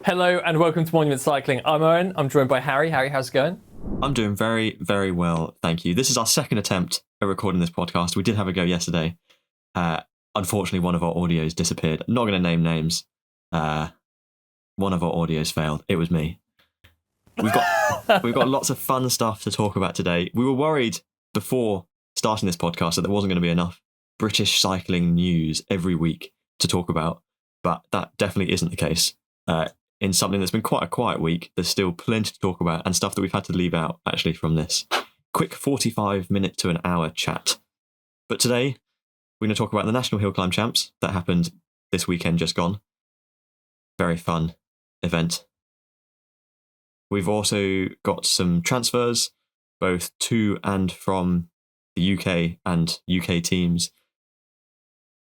Hello and welcome to Monument Cycling. I'm Owen. I'm joined by Harry. Harry, how's it going? I'm doing very, very well, thank you. This is our second attempt at recording this podcast. We did have a go yesterday. Unfortunately, one of our audios disappeared. I'm not going to name names. One of our audios failed. It was me. We've got lots of fun stuff to talk about today. We were worried before starting this podcast that there wasn't going to be enough British cycling news every week to talk about, but that definitely isn't the case. In something that's been quite a quiet week, there's still plenty to talk about and stuff that we've had to leave out actually from this quick 45-minute to an hour chat. But today, we're going to talk about the National Hill Climb Champs that happened this weekend just gone. Very fun event. We've also got some transfers, both to and from the UK and UK teams.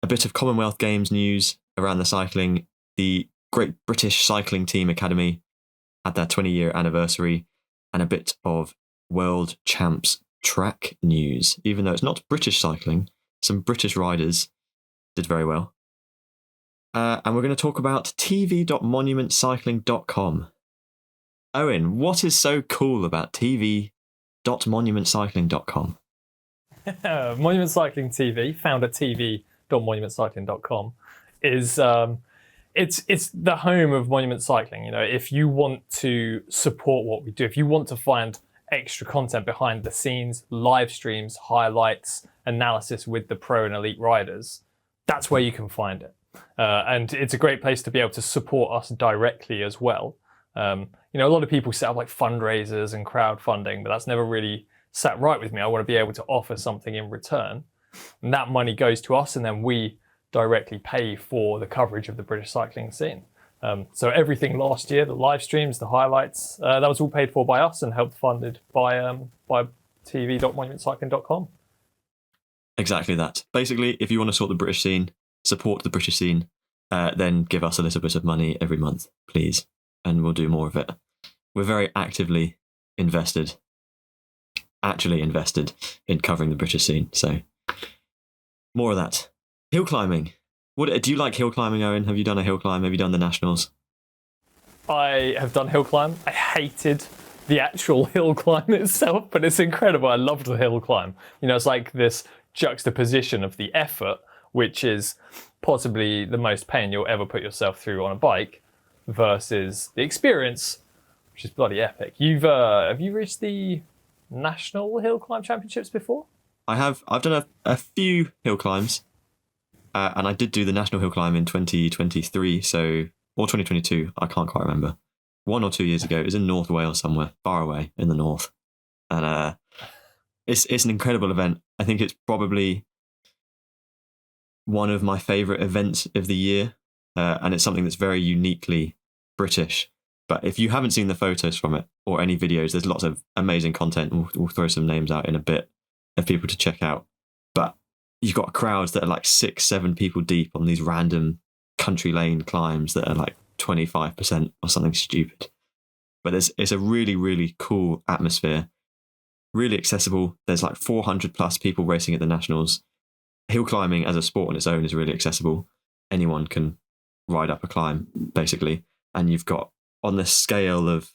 A bit of Commonwealth Games news around the cycling. The Great British Cycling Team Academy had their 20-year anniversary, and a bit of World Champs track news. Even though it's not British cycling, some British riders did very well. And we're going to talk about tv.monumentcycling.com. Owen, what is so cool about tv.monumentcycling.com? Monument Cycling TV, found at tv.monumentcycling.com, is it's the home of Monument Cycling. You know, if you want to support what we do, if you want to find extra content behind the scenes, live streams, highlights, analysis with the pro and elite riders, that's where you can find it. And it's a great place to be able to support us directly as well. You know, a lot of people set up like fundraisers and crowdfunding, but that's never really sat right with me. I want to be able to offer something in return. And that money goes to us, and then we directly pay for the coverage of the British cycling scene. So everything last year, the live streams, the highlights, that was all paid for by us and helped funded by tv.monumentcycling.com. Exactly that. Basically, if you want to support the British scene, then give us a little bit of money every month, please, and we'll do more of it. We're very actively actually invested in covering the British scene, so more of that. Hill climbing. What do you like hill climbing, Owen? Have you done a hill climb? Have you done the nationals? I have done hill climb. I hated the actual hill climb itself, but it's incredible. I loved the hill climb. You know, it's like this juxtaposition of the effort, which is possibly the most pain you'll ever put yourself through on a bike, versus the experience, which is bloody epic. Have you reached the National Hill Climb Championships before? I have. I've done a few hill climbs. And I did do the National Hill Climb in 2023, or 2022, I can't quite remember. 1 or 2 years ago. It was in North Wales somewhere, far away in the north. And it's an incredible event. I think it's probably one of my favourite events of the year. And it's something that's very uniquely British. But if you haven't seen the photos from it or any videos, there's lots of amazing content. We'll throw some names out in a bit of people to check out. But you've got crowds that are like 6-7 people deep on these random country lane climbs that are like 25% or something stupid. But it's a really, really cool atmosphere, really accessible. There's like 400 plus people racing at the Nationals. Hill climbing as a sport on its own is really accessible. Anyone can ride up a climb, basically. And you've got, on the scale of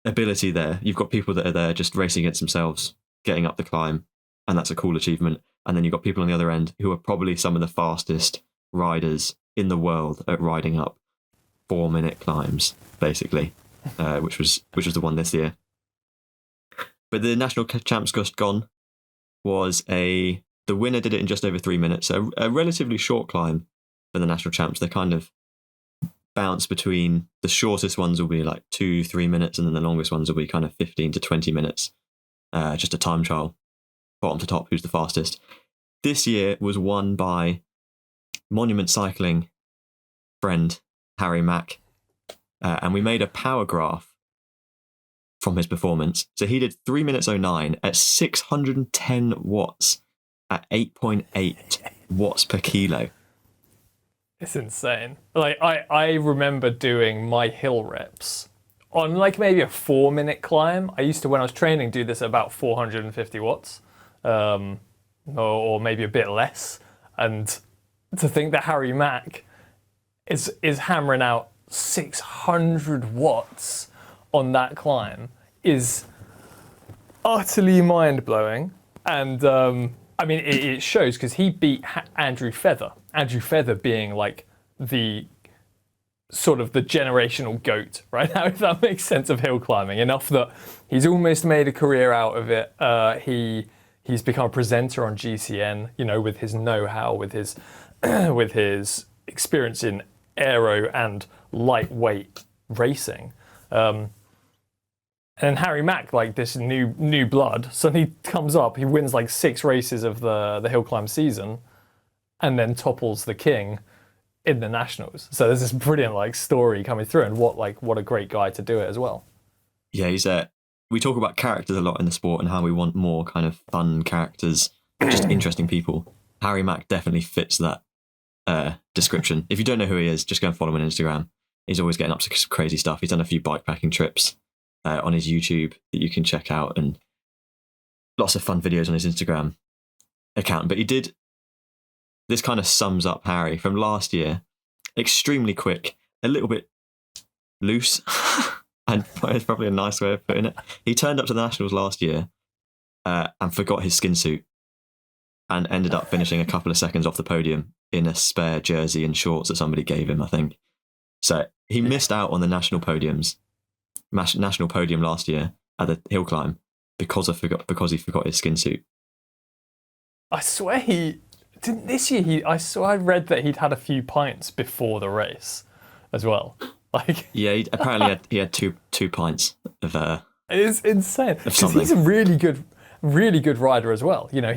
ability there, you've got people that are there just racing against themselves, getting up the climb. And that's a cool achievement. And then you've got people on the other end who are probably some of the fastest riders in the world at riding up 4-minute climbs, basically, which was the one this year. But the National Champs just gone the winner did it in just over 3 minutes. So a relatively short climb for the National Champs. They kind of bounce between, the shortest ones will be like 2-3 minutes, and then the longest ones will be kind of 15 to 20 minutes. Just a time trial. Bottom to top, who's the fastest. This year was won by Monument Cycling friend Harry Mack, and we made a power graph from his performance. So he did 3 minutes 09 at 610 watts at 8.8 watts per kilo. It's insane. Like I remember doing my hill reps on like maybe a 4-minute climb. I used to, when I was training, do this at about 450 watts. Or maybe a bit less, and to think that Harry Mack is hammering out 600 watts on that climb is utterly mind-blowing. And I mean, it shows because he beat Andrew Feather. Andrew Feather being like the sort of the generational goat right now, if that makes sense, of hill climbing. Enough that he's almost made a career out of it. He's become a presenter on GCN, you know, with his know-how, with his with his experience in aero and lightweight racing. And Harry Mack, like this new blood, suddenly comes up. He wins like 6 races of the hill climb season, and then topples the king in the nationals. So there's this brilliant like story coming through, and what a great guy to do it as well. Yeah, he's we talk about characters a lot in the sport and how we want more kind of fun characters, just interesting people. Harry Mack definitely fits that description. If you don't know who he is, just go and follow him on Instagram. He's always getting up to some crazy stuff. He's done a few bikepacking trips on his YouTube that you can check out, and lots of fun videos on his Instagram account. But this kind of sums up Harry from last year. Extremely quick, a little bit loose, and it's probably a nice way of putting it. He turned up to the Nationals last year and forgot his skin suit and ended up finishing a couple of seconds off the podium in a spare jersey and shorts that somebody gave him, I think. So he missed out on the national podium last year at the hill climb because he forgot his skin suit. I swear he didn't this year. I read that he'd had a few pints before the race as well. Like, yeah, apparently he had two pints of it's insane because something. he's a really good rider as well. You know,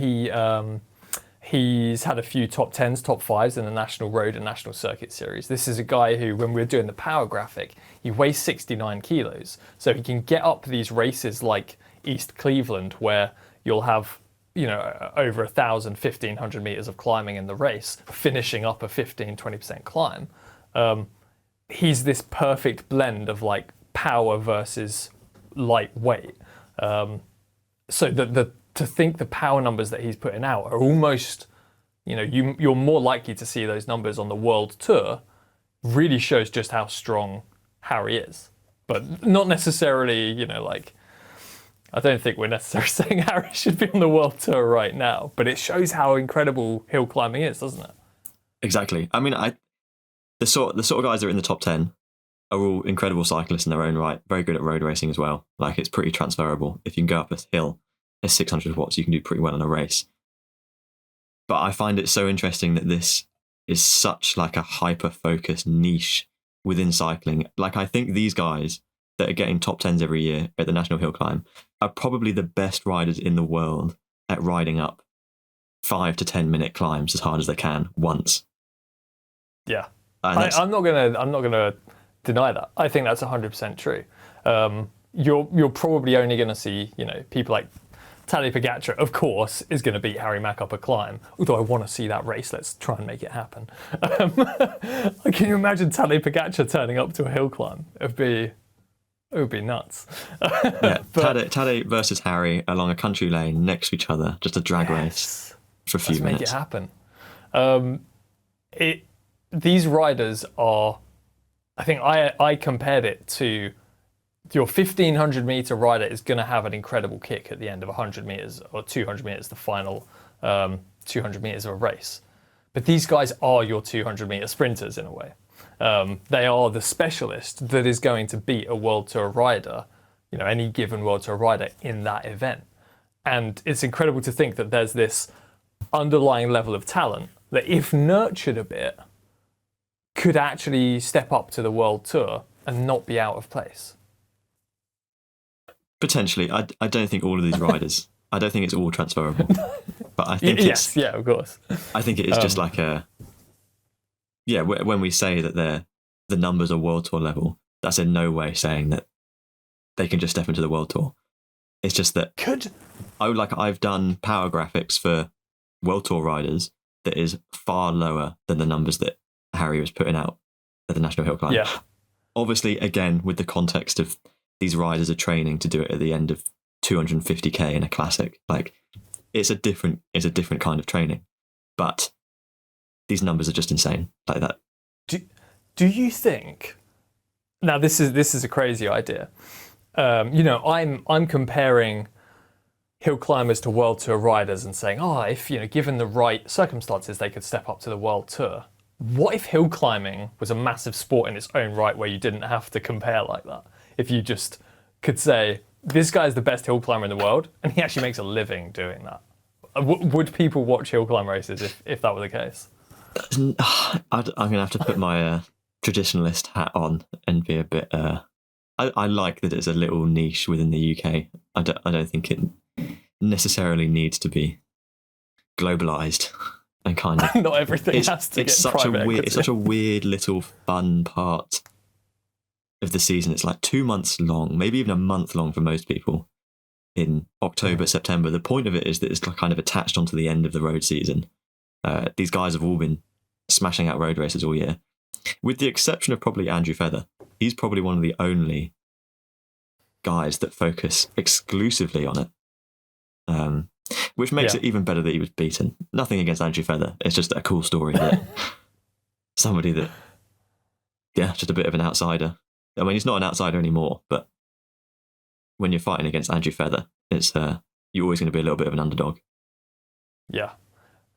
he's had a few top 10s, top 5s in the National Road and National Circuit Series. This is a guy who, when we were doing the power graphic, he weighs 69 kilos. So he can get up these races like East Cleveland, where you'll have, you know, over 1,000, 1,500 meters of climbing in the race, finishing up a 15-20% climb. He's this perfect blend of like power versus lightweight. So to think the power numbers that he's putting out are almost, you know, you're more likely to see those numbers on the World Tour, really shows just how strong Harry is. But not necessarily, you know, like, I don't think we're necessarily saying Harry should be on the World Tour right now, but it shows how incredible hill climbing is, doesn't it? Exactly. I mean, the sort of guys that are in the top 10 are all incredible cyclists in their own right, very good at road racing as well. Like, it's pretty transferable. If you can go up a hill at 600 watts, you can do pretty well in a race. But I find it so interesting that this is such like a hyper-focused niche within cycling. Like, I think these guys that are getting top 10s every year at the National Hill Climb are probably the best riders in the world at riding up 5 to 10 minute climbs as hard as they can once. Yeah. I'm not gonna deny that. I think that's 100% true. You're probably only going to see, you know, people like Tadej Pogačar, of course, is going to beat Harry Mack up a climb. Although I want to see that race, let's try and make it happen. Can you imagine Tadej Pogačar turning up to a hill climb? It would be nuts. Yeah, Tadej versus Harry along a country lane next to each other, just a drag race for a few minutes. Make it happen. These riders are, I think I compared it to your 1,500 meter rider is going to have an incredible kick at the end of 100 meters or 200 meters, the final 200 meters of a race. But these guys are your 200 meter sprinters in a way. They are the specialist that is going to beat a World Tour rider, you know, any given World Tour rider in that event. And it's incredible to think that there's this underlying level of talent that, if nurtured a bit, could actually step up to the World Tour and not be out of place. Potentially. I don't think all of these riders, I don't think it's all transferable. But I think yeah, of course. I think it is just like when we say that the numbers are World Tour level, that's in no way saying that they can just step into the World Tour. It's just that I've done power graphics for World Tour riders that is far lower than the numbers that Harry was putting out at the National Hill Climb. Yeah. Obviously, again, with the context of these riders are training to do it at the end of 250k in a classic, like it's a different kind of training. But these numbers are just insane like that. Do you think Now this is a crazy idea. I'm comparing hill climbers to World Tour riders and saying, if given the right circumstances, they could step up to the World Tour. What if hill climbing was a massive sport in its own right, where you didn't have to compare like that? If you just could say, this guy's the best hill climber in the world, and he actually makes a living doing that. Would people watch hill climb races if that were the case? I'm going to have to put my traditionalist hat on and be a bit... I like that it's a little niche within the UK. I don't think it necessarily needs to be globalised and kind of... Not everything has to get private equity. It's such a weird little fun part of the season. It's like 2 months long, maybe even a month long for most people in October, September. The point of it is that it's kind of attached onto the end of the road season. These guys have all been smashing out road races all year, with the exception of probably Andrew Feather. He's probably one of the only guys that focus exclusively on it, which makes it even better that he was beaten. Nothing against Andrew Feather. It's just a cool story that somebody that, just a bit of an outsider. I mean, he's not an outsider anymore, but when you're fighting against Andrew Feather, it's you're always going to be a little bit of an underdog. Yeah.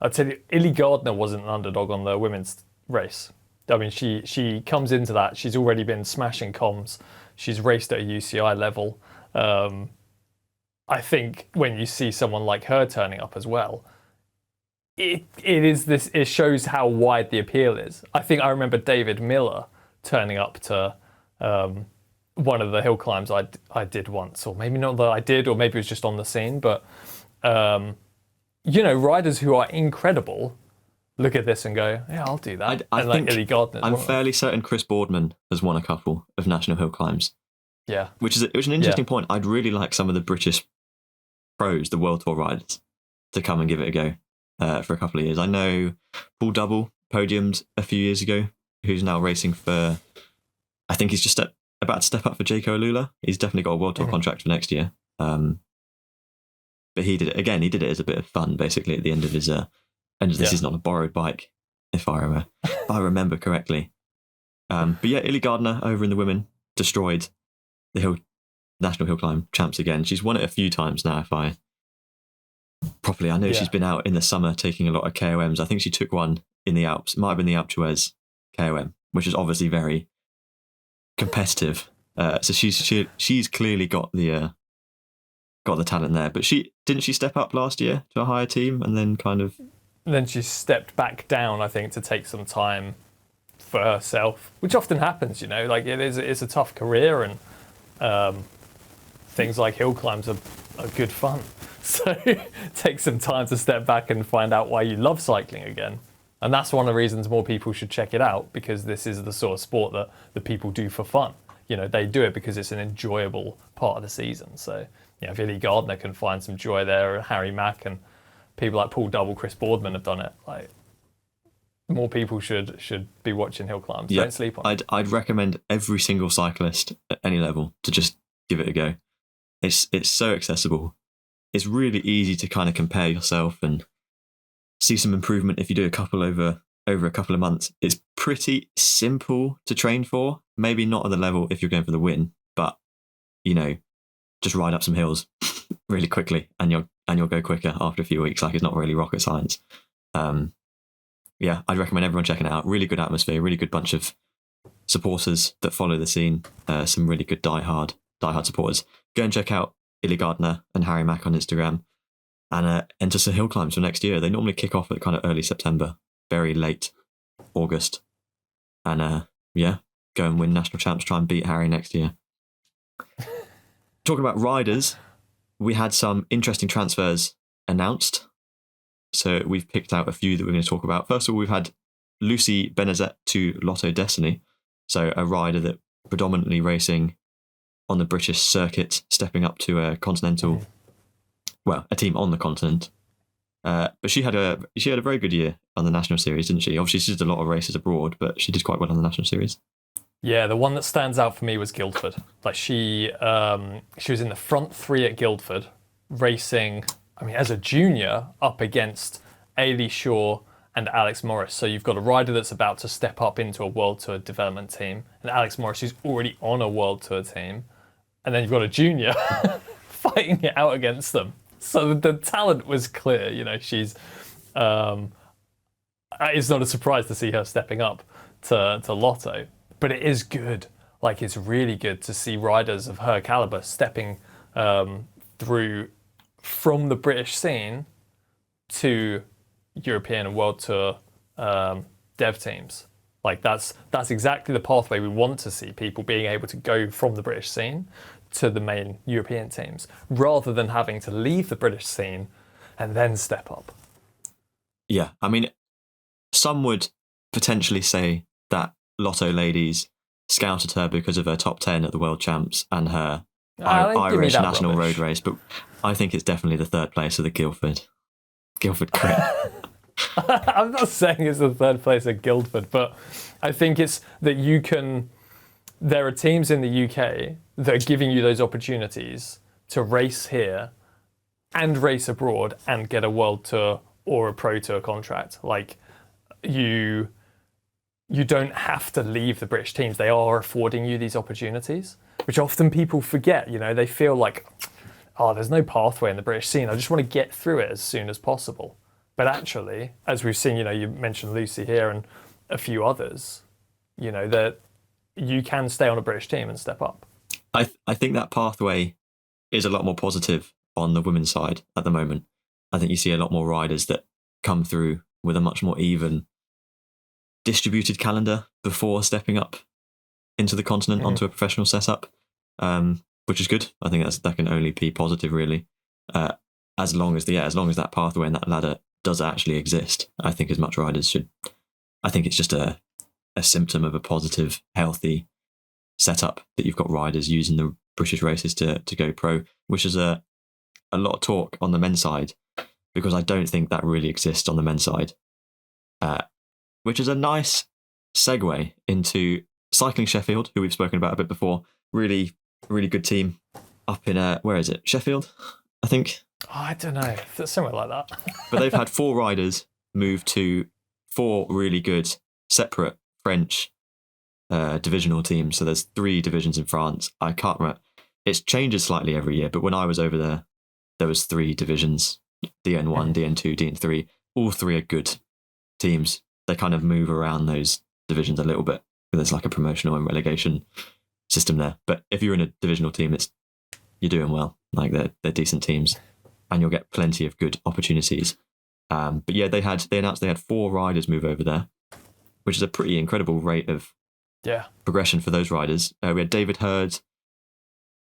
I'd tell you, Illy Gardner wasn't an underdog on the women's race. I mean, she comes into that. She's already been smashing comms. She's raced at a UCI level. I think when you see someone like her turning up as well, it shows how wide the appeal is. I think I remember David Miller turning up to one of the hill climbs I did once, or maybe not that I did, or maybe it was just on the scene. But riders who are incredible look at this and go, yeah, I'll do that. I think Illy Gardner. I'm fairly certain Chris Boardman has won a couple of national hill climbs. Yeah. Which is an interesting point. I'd really like some of the British pros, the World Tour riders, to come and give it a go for a couple of years. I know Paul Double podiumed a few years ago, who's now racing for, I think he's just about to step up for Jayco Alula. He's definitely got a World Tour contract for next year. But he did it again. He did it as a bit of fun, basically, at the end of his season on a borrowed bike, if I remember correctly. But yeah, Illy Gardner over in the women destroyed the national hill climb champs again. She's won it a few times now. I know she's been out in the summer taking a lot of KOMs. I think she took one in the Alps. It might have been the Alpe d'Huez KOM, which is obviously very competitive. So she's clearly got the talent there. But didn't she step up last year to a higher team and then kind of... Then she stepped back down, I think, to take some time for herself, which often happens, like it's a tough career, and things like hill climbs are good fun. So take some time to step back and find out why you love cycling again. And that's one of the reasons more people should check it out, because this is the sort of sport that the people do for fun. They do it because it's an enjoyable part of the season. So if Illy Gardner can find some joy there, and Harry Mack and people like Paul Double, Chris Boardman have done it, like, more people should be watching hill climbs. Don't sleep on it. I'd recommend every single cyclist at any level to just give it a go. It's so accessible. It's really easy to kind of compare yourself and see some improvement if you do a couple over a couple of months. It's pretty simple to train for. Maybe not at the level if you're going for the win, but just ride up some hills really quickly and you'll go quicker after a few weeks. Like, it's not really rocket science. I'd recommend everyone checking it out. Really good atmosphere, really good bunch of supporters that follow the scene. Some really good diehard supporters. Go and check out Illy Gardner and Harry Mack on Instagram, and enter some hill climbs for next year. They normally kick off at kind of early September, very late August, and go and win national champs. Try and beat Harry next year. Talking about riders, we had some interesting transfers announced. So we've picked out a few that we're going to talk about. First of all, we've had Lucy Benezet to Lotto Destiny. So a rider that predominantly racing on the British circuit, stepping up to a continental, a team on the continent. But she had a very good year on the national series, didn't she? Obviously, she did a lot of races abroad, but she did quite well on the national series. Yeah, the one that stands out for me was Guildford. Like, she was in the front three at Guildford, racing, as a junior, up against Ailey Shaw and Alex Morris. So you've got a rider that's about to step up into a World Tour development team, and Alex Morris who's already on a World Tour team, and then you've got a junior fighting it out against them. So the talent was clear. You know, she's. It's not a surprise to see her stepping up to Lotto, but it is good. Like, it's really good to see riders of her caliber stepping through from the British scene to European and World Tour dev teams. Like, that's exactly the pathway we want to see, people being able to go from the British scene to the main European teams, rather than having to leave the British scene and then step up. Yeah, I mean, some would potentially say that Lotto Ladies scouted her because of her top 10 at the World Champs and her Irish national road race, but I think it's definitely the third place of the Guildford crit. I'm not saying it's the third place at Guildford, but I think it's that there are teams in the UK that are giving you those opportunities to race here and race abroad and get a World Tour or a Pro Tour contract. Like, you don't have to leave the British teams. They are affording you these opportunities, which often people forget. You know, they feel like, oh, there's no pathway in the British scene. I just want to get through it as soon as possible. But actually, as we've seen, you know, you mentioned Lucy here and a few others, you know, that you can stay on a British team and step up. I think that pathway is a lot more positive on the women's side at the moment. I think you see a lot more riders that come through with a much more even distributed calendar before stepping up into the continent onto a professional setup, which is good. I think that can only be positive, really, as long as that pathway and that ladder does actually exist. I think as much riders should. I think it's just a symptom of a positive, healthy setup that you've got riders using the British races to go pro, which is a lot of talk on the men's side, because I don't think that really exists on the men's side, which is a nice segue into Cycling Sheffield, who we've spoken about a bit before. Really, really good team up in, where is it? Sheffield, I think? Oh, I don't know. It's somewhere like that. But they've had 4 riders move to 4 really good separate French divisional teams. So there's 3 divisions in France. I can't remember. It changes slightly every year, but when I was over there was 3 divisions, DN1, DN2, DN3. All 3 are good teams. They kind of move around those divisions a little bit. There's like a promotional and relegation system there. But if you're in a divisional team, you're doing well. Like, they're decent teams, and you'll get plenty of good opportunities. But yeah, they announced they had 4 riders move over there, which is a pretty incredible rate of progression for those riders. We had David Hurd,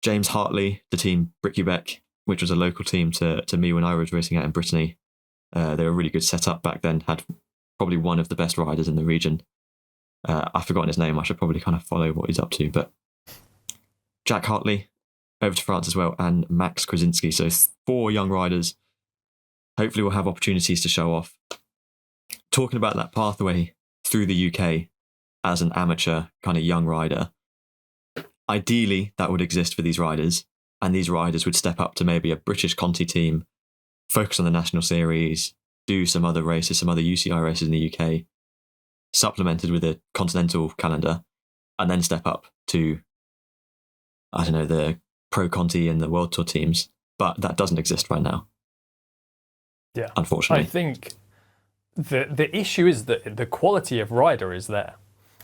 James Hartley, the team Bricklebeck, which was a local team to me when I was racing out in Brittany. They were a really good setup back then, had probably one of the best riders in the region. I've forgotten his name. I should probably kind of follow what he's up to. But Jack Hartley over to France as well, and Max Krasinski. So 4 young riders. Hopefully we'll have opportunities to show off. Talking about that pathway through the UK as an amateur kind of young rider, ideally that would exist for these riders, and these riders would step up to maybe a British Conti team, focus on the national series, do some other races, some other UCI races in the UK, supplemented with a continental calendar, and then step up to, I don't know, the Pro Conti and the World Tour teams. But that doesn't exist right now. Yeah, unfortunately. I think the issue is that the quality of rider is there,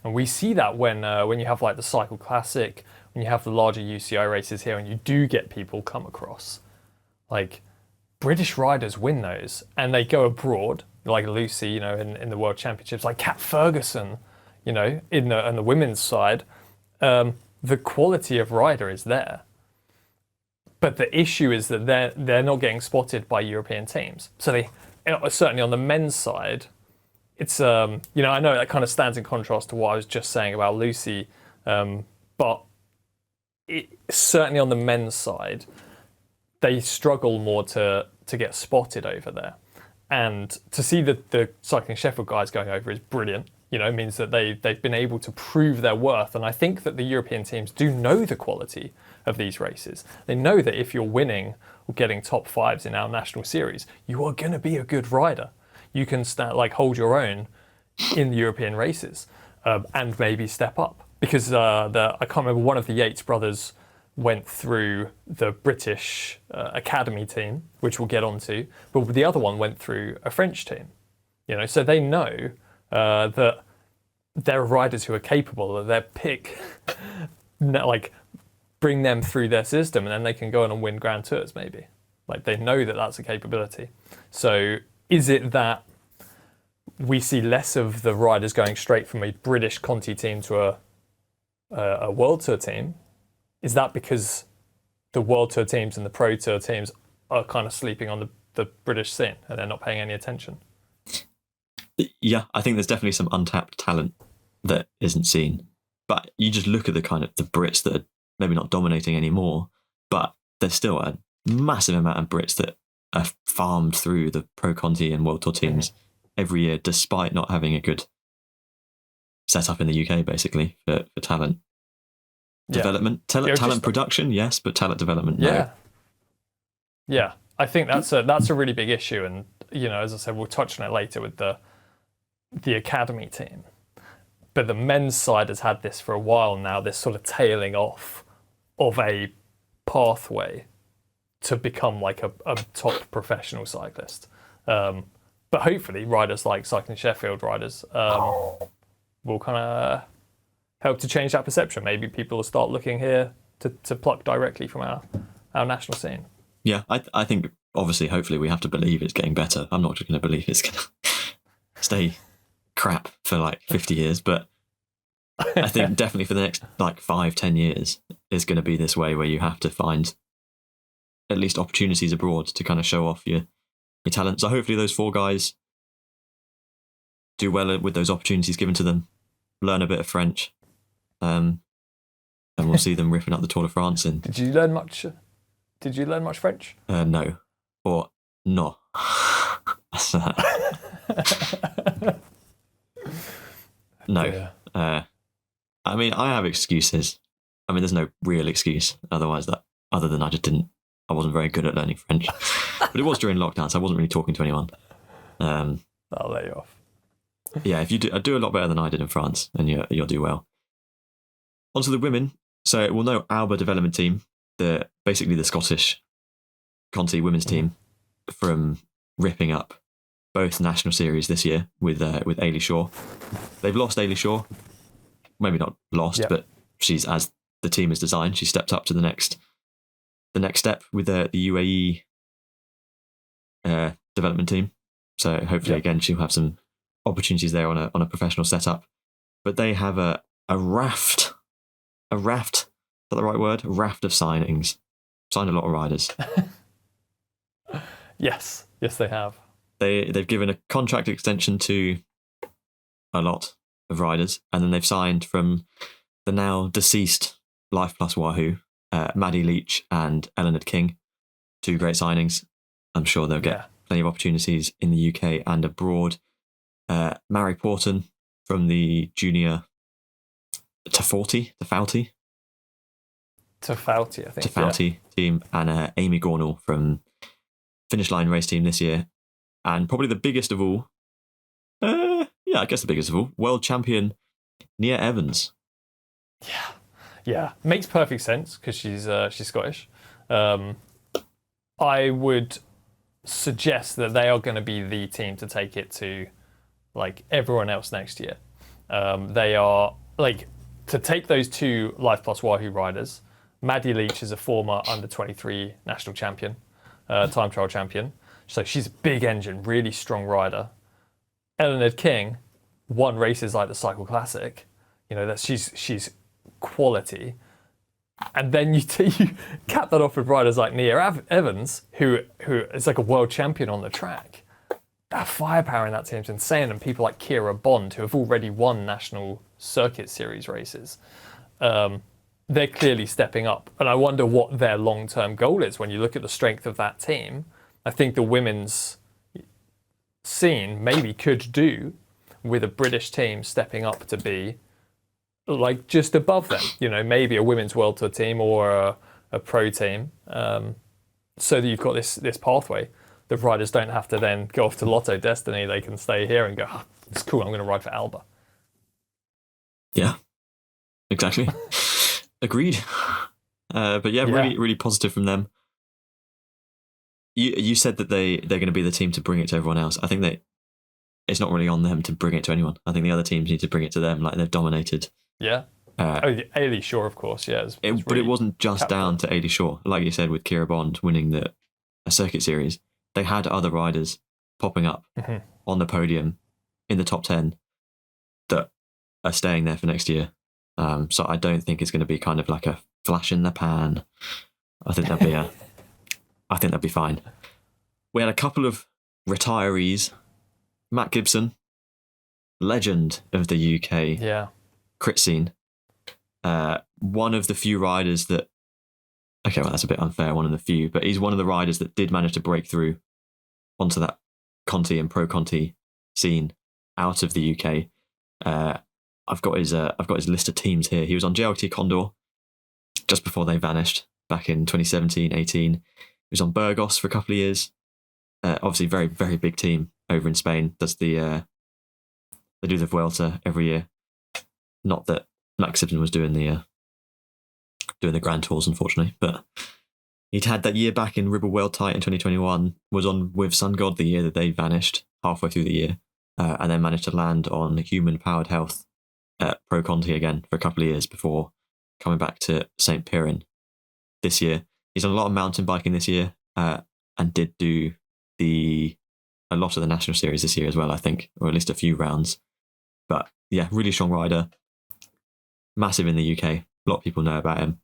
and we see that when you have like the Cycle Classic, when you have the larger UCI races here, and you do get people come across. Like, British riders win those, and they go abroad, like Lucy, you know, in the World Championships, like Kat Ferguson, you know, in the women's side. The quality of rider is there. But the issue is that they're not getting spotted by European teams. So they, certainly on the men's side, it's you know, I know that kind of stands in contrast to what I was just saying about Lucy, but certainly on the men's side, they struggle more to get spotted over there. And to see the Cycling Sheffield guys going over is brilliant. You know, it means that they've been able to prove their worth. And I think that the European teams do know the quality of these races. They know that if you're winning or getting top 5s in our national series, you are going to be a good rider. you can hold your own in the European races, and maybe step up. Because I can't remember, one of the Yates brothers went through the British academy team, which we'll get onto, but the other one went through a French team. So they know that there are riders who are capable, that their pick, bring them through their system, and then they can go on and win Grand Tours maybe. They know that that's a capability. So is it that we see less of the riders going straight from a British Conti team to a World Tour team? Is that because the World Tour teams and the Pro Tour teams are kind of sleeping on the British scene and they're not paying any attention? Yeah, I think there's definitely some untapped talent that isn't seen. But you just look at the Brits that are maybe not dominating anymore, but there's still a massive amount of Brits that are farmed through the Pro Conti and World Tour teams every year, despite not having a good setup in the UK, basically, for talent development. Talent production, yes, but talent development, no. Yeah. I think that's a really big issue, and as I said, we'll touch on it later with the academy team. But the men's side has had this for a while now, this sort of tailing off of a pathway to become like a top professional cyclist. But hopefully riders like Cycling Sheffield riders will kind of help to change that perception. Maybe people will start looking here to pluck directly from our national scene. Yeah, I think obviously, hopefully we have to believe it's getting better. I'm not just going to believe it's going to stay crap for 50 years, but I think definitely for the next 5-10 years is going to be this way, where you have to find at least opportunities abroad to kind of show off your talent. So hopefully those 4 guys do well with those opportunities given to them, learn a bit of French, and we'll see them ripping up the Tour de France. And Did you learn much French? No, or no. No. Yeah. I mean, I have excuses. I mean, there's no real excuse other than I wasn't very good at learning French. But it was during lockdown, so I wasn't really talking to anyone. I'll let you off. Yeah, if you do a lot better than I did in France, and you'll do well. On to the women. So we'll know Alba development team, basically the Scottish Conti women's team, from ripping up both national series this year with Ailey Shaw. They've lost Ailey Shaw. Maybe not lost, but she's, as the team is designed, she stepped up to the next step with the UAE development team. So hopefully again she'll have some opportunities there on a professional setup. But they have a raft. Is that the right word? A raft of signings. Signed a lot of riders. Yes, they have. They've given a contract extension to a lot of riders, and then they've signed from the now deceased Life Plus Wahoo, Maddie Leach and Eleanor King. 2 great signings. I'm sure they'll get plenty of opportunities in the UK and abroad. Mary Porton from the junior Tafauti, I think. Team, and Amy Gornall from Finish Line Race Team this year. And probably the biggest of all, I guess the biggest of all, world champion Nia Evans. Yeah, makes perfect sense because she's Scottish. I would suggest that they are going to be the team to take it to everyone else next year. They are to take those 2 Life Plus Wahoo riders. Maddie Leach is a former under-23 national champion, time trial champion. So she's a big engine, really strong rider. Eleanor King won races like the Cycle Classic. That she's quality. And then you cap that off with riders like Nia Evans, who is like a world champion on the track. That firepower in that team is insane. And people like Kira Bond, who have already won national circuit series races, they're clearly stepping up. And I wonder what their long-term goal is when you look at the strength of that team. I think the women's scene maybe could do with a British team stepping up to be just above them, maybe a women's World Tour team or a pro team, so that you've got this pathway. the riders don't have to then go off to Lotto Destiny. They can stay here and go, oh, it's cool, I'm going to ride for Alba. Yeah, exactly. Agreed. But yeah, really, really positive from them. You said that they're going to be the team to bring it to everyone else. I think that it's not really on them to bring it to anyone. I think the other teams need to bring it to them. Like, they've dominated. Yeah. Ailey Shaw, of course. Yeah. But it wasn't just down to Ailey Shaw. Like you said, with Kira Bond winning a circuit series, they had other riders popping up on the podium in the top 10 that are staying there for next year. So I don't think it's going to be kind of like a flash in the pan. I think they'll be fine. We had a couple of retirees. Matt Gibson, legend of the UK crit scene. One of the few riders that... Okay, well, that's a bit unfair, one of the few, but he's one of the riders that did manage to break through onto that Conti and Pro Conti scene out of the UK. I've got his list of teams here. He was on JLT Condor just before they vanished back in 2017, 18. He was on Burgos for a couple of years. Obviously, very, very big team over in Spain. They do the Vuelta every year. Not that Max Gibson was doing the Grand Tours, unfortunately, but he'd had that year back in Ribble World Tight in 2021. Was on with Sun God the year that they vanished halfway through the year, and then managed to land on Human Powered Health Pro Conti again for a couple of years before coming back to St. Piran this year. He's done a lot of mountain biking this year, and did do a lot of the National Series this year as well, I think, or at least a few rounds. But yeah, really strong rider, massive in the UK. A lot of people know about him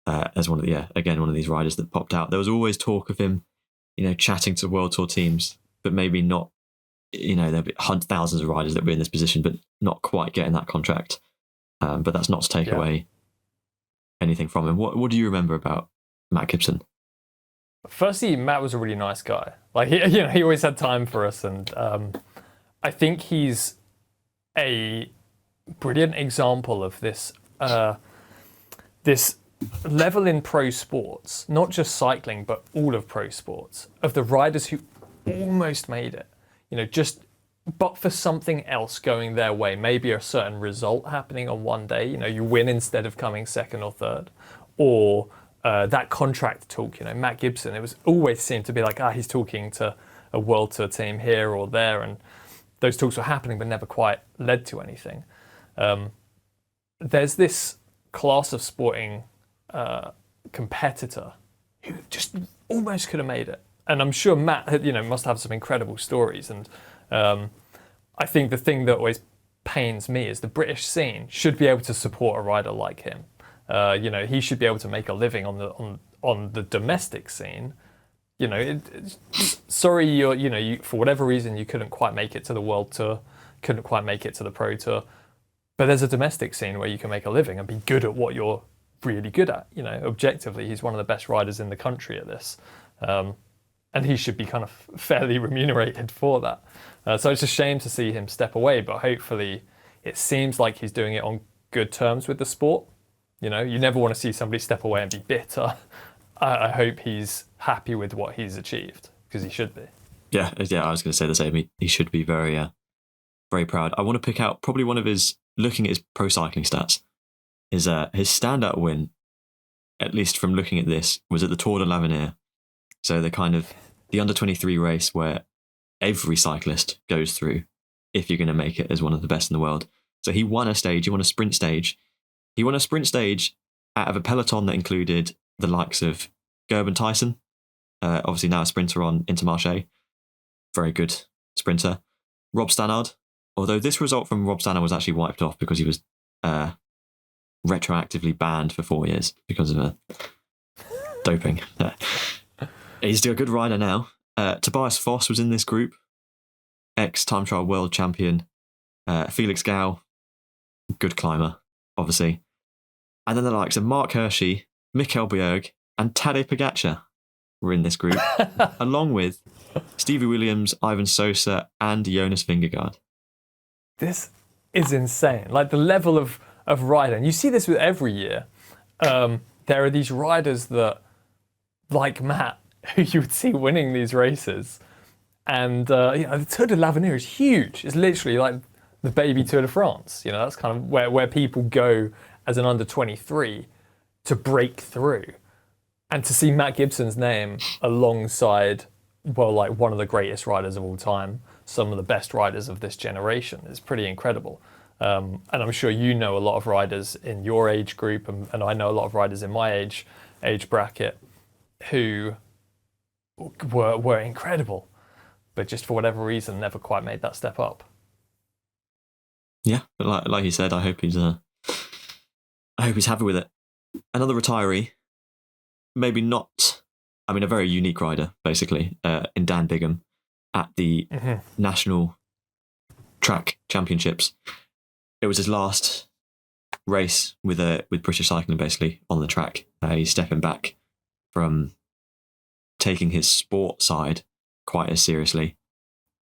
as one of these riders that popped out. There was always talk of him, chatting to World Tour teams, but maybe not. There'll be thousands of riders that were in this position, but not quite getting that contract. But that's not to take away anything from him. What do you remember about Matt Gibson? Firstly, Matt was a really nice guy. Like, he always had time for us, and I think he's a brilliant example of this this level in pro sports, not just cycling, but all of pro sports, of the riders who almost made it. But for something else going their way, maybe a certain result happening on one day, you win instead of coming second or third, or that contract talk, Matt Gibson, it was always seemed to be like, he's talking to a World Tour team here or there, and those talks were happening but never quite led to anything. There's this class of sporting competitor who just almost could have made it. And I'm sure Matt, must have some incredible stories. And I think the thing that always pains me is the British scene should be able to support a rider like him. He should be able to make a living on the domestic scene. Sorry, you for whatever reason you couldn't quite make it to the World Tour, couldn't quite make it to the Pro Tour, but there's a domestic scene where you can make a living and be good at what you're really good at. Objectively, he's one of the best riders in the country at this, and he should be kind of fairly remunerated for that. So it's a shame to see him step away, but hopefully it seems like he's doing it on good terms with the sport. You never want to see somebody step away and be bitter. I hope he's happy with what he's achieved, because he should be. Yeah, I was going to say the same. He should be very, very proud. I want to pick out probably one of his, looking at his pro cycling stats, his standout win, at least from looking at this, was at the Tour de l'Avenir. So the under-23 race where every cyclist goes through if you're going to make it as one of the best in the world. So he won a sprint stage. He won a sprint stage out of a peloton that included the likes of Gerben Tyson, obviously now a sprinter on Intermarché, very good sprinter. Rob Stannard, although this result from Rob Stannard was actually wiped off because he was retroactively banned for 4 years because of doping. He's still a good rider now. Tobias Foss was in this group, ex-time trial world champion. Felix Gau, good climber, obviously. And then the likes of Mark Hershey, Mikkel Bjerg, and Tadej Pogacar were in this group, along with Stevie Williams, Ivan Sosa, and Jonas Vingegaard. This is insane. Like the level of rider, and you see this with every year. There are these riders that, like Matt, who you would see winning these races, And the Tour de l'Avenir is huge. It's literally like the baby Tour de France. That's kind of where people go as an under 23 to break through. And to see Matt Gibson's name alongside, well, like one of the greatest riders of all time, some of the best riders of this generation, is pretty incredible. And I'm sure you know a lot of riders in your age group, and I know a lot of riders in my age bracket who were incredible, but just for whatever reason never quite made that step up. Yeah, but like you said, I hope he's happy with it. Another retiree, maybe not. I mean, a very unique rider, basically, in Dan Bigham at the National Track Championships. It was his last race with British cycling, basically, on the track. He's stepping back from taking his sport side quite as seriously,